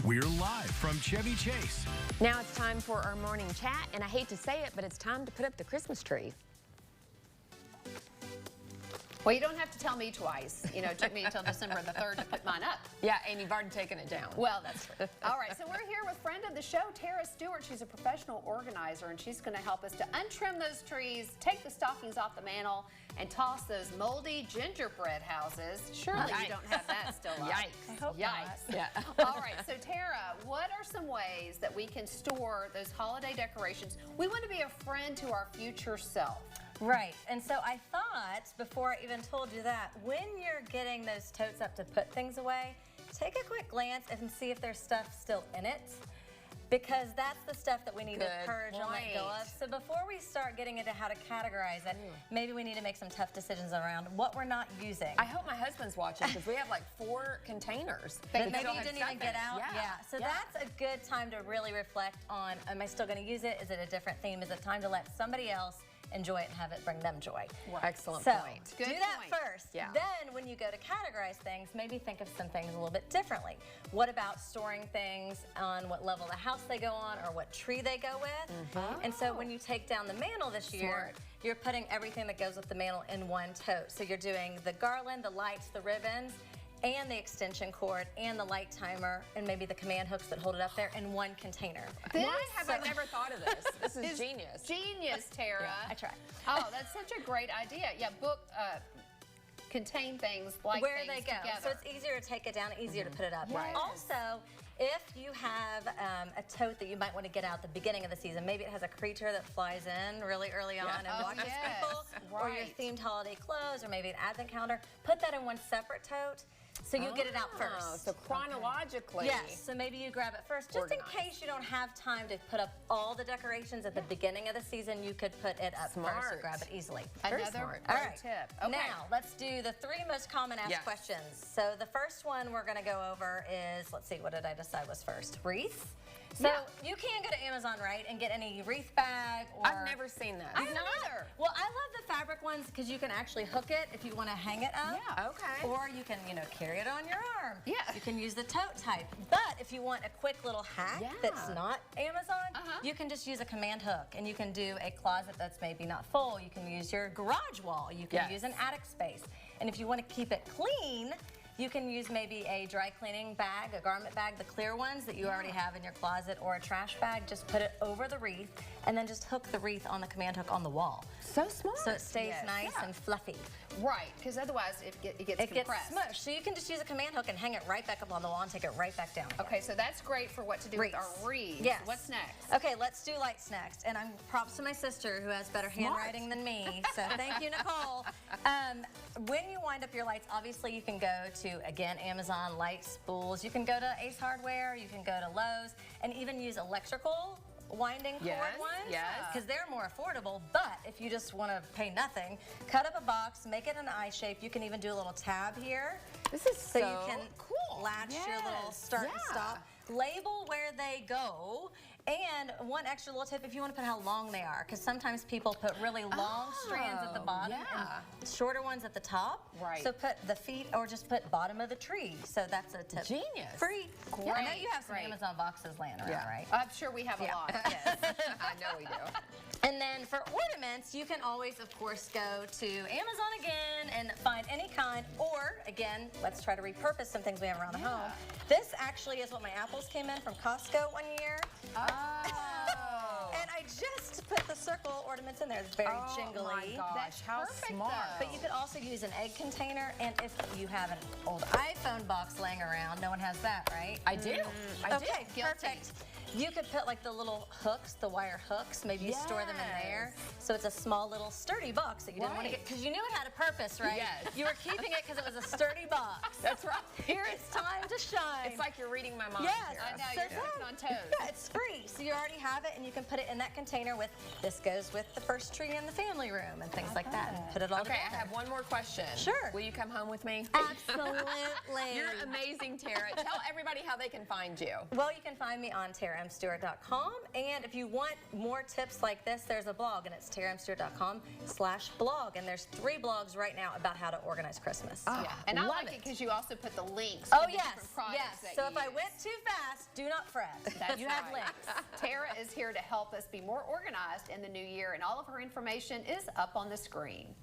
We're live from Chevy Chase. Now it's time for our morning chat, and I hate to say it, but it's time to put up the Christmas tree. Well, you don't have to tell me twice. You know, it took me until December the 3rd to put mine up. Yeah, and you've already taken it down. Well, that's true. All right, so we're here with friend of the show, Tara Stewart. She's a professional organizer, and she's going to help us to untrim those trees, take the stockings off the mantle, and toss those moldy gingerbread houses. Surely you don't have that still up. Yikes. I hope Yikes. Yeah. All right, so Tara, what are some ways that we can store those holiday decorations? We want to be a friend to our future self. Right, and so I thought, before I even told you that, when you're getting those totes up to put things away, take a quick glance and see if there's stuff still in it, because that's the stuff that we need to purge and let go of. So before we start getting into how to categorize it, maybe we need to make some tough decisions around what we're not using. I hope my husband's watching, because we have like 4 containers. That maybe you didn't even get out? Yeah. So that's a good time to really reflect on, am I still going to use it? Is it a different theme? Is it time to let somebody else enjoy it and have it bring them joy? Excellent so, point. Do that first. Yeah. Then when you go to categorize things, maybe think of some things a little bit differently. What about storing things on what level of the house they go on or what tree they go with? And so when you take down the mantle this year, you're putting everything that goes with the mantle in one tote. So you're doing the garland, the lights, the ribbons, and the extension cord, and the light timer, and maybe the command hooks that hold it up there in one container. Why have I never thought of this? This is genius. Genius, Tara. I tried. Oh, that's such a great idea. Yeah, contain things like where things they go. together. So it's easier to take it down, easier to put it up. Yes. Also, if you have a tote that you might want to get out at the beginning of the season, maybe it has a creature that flies in really early on and watches people, or your themed holiday clothes, or maybe an advent calendar, put that in one separate tote. So you get it out first. So chronologically. Yes, so maybe you grab it first. Just in case you don't have time to put up all the decorations at the beginning of the season, you could put it up first or grab it easily. Another great tip. Okay. Now, let's do the 3 most common asked questions. So the first one we're going to go over is, let's see, what did I decide was first? Wreaths. So you can go to Amazon, right, and get any wreath bag or... I've never seen that. I haven't either. Well, I love the fabric ones because you can actually hook it if you want to hang it up. Yeah, okay. Or you can, you know, carry it on your arm. Yeah. You can use the tote type. But if you want a quick little hack that's not Amazon, you can just use a command hook, and you can do a closet that's maybe not full. You can use your garage wall. You can use an attic space. And if you want to keep it clean, you can use maybe a dry cleaning bag, a garment bag, the clear ones that you already have in your closet, or a trash bag. Just put it over the wreath, and then just hook the wreath on the command hook on the wall. So smart. So it stays nice and fluffy. Right, because otherwise it gets compressed. Smushed. So you can just use a command hook and hang it right back up on the wall and take it right back down. Okay, so that's great for what to do with our wreaths. Yes. What's next? Okay, let's do lights next. And I'm props to my sister who has better handwriting than me. So thank you, Nicole. When you wind up your lights, obviously you can go to, again, Amazon light spools. You can go to Ace Hardware. You can go to Lowe's, and even use electrical winding cord ones, because they're more affordable. But if you just want to pay nothing, cut up a box, make it an eye shape. You can even do a little tab here. This is so you can cool. Latch your little start and stop. Label where they go. And one extra little tip, if you want to put how long they are, because sometimes people put really long strands at the bottom and shorter ones at the top. Right. So put the feet, or just put bottom of the tree. So that's a tip. Genius. Free. Great. I know you have some Amazon boxes laying around, right? I'm sure we have a lot. Yes. I know we do. And then for ornaments, you can always, of course, go to Amazon again and find any kind, or again, let's try to repurpose some things we have around the home. This actually is what my apples came in from Costco one year. And I just put the circle ornaments in there. It's very jingly. Oh my gosh, That's how smart. But you could also use an egg container, and if you have an old iPhone box laying around, no one has that, right? I do. I do. Okay, perfect. You could put like the little hooks, the wire hooks, maybe you store them in there. So it's a small little sturdy box that you didn't want to get, because you knew it had a purpose, right? Yes. You were keeping it because it was a sturdy box. That's right. Here it's time to shine. It's like you're reading my mind. Yes, here. I know, you're stepping on toes. Yeah, it's free. So you already have it, and you can put it in that container with, this goes with the first tree in the family room and things like that, and put it all together. I have one more question. Sure. Will you come home with me? Absolutely. You're amazing, Tara. Tell everybody how they can find you. Well, you can find me on Tara taramstewart.com. And if you want more tips like this, there's a blog, and it's taramstewart.com/blog. And there's 3 blogs right now about how to organize Christmas. Yeah, and I like it because you also put the links to the different products that So you if I use. went too fast, do not fret. You have links. Tara is here to help us be more organized in the new year, and all of her information is up on the screen.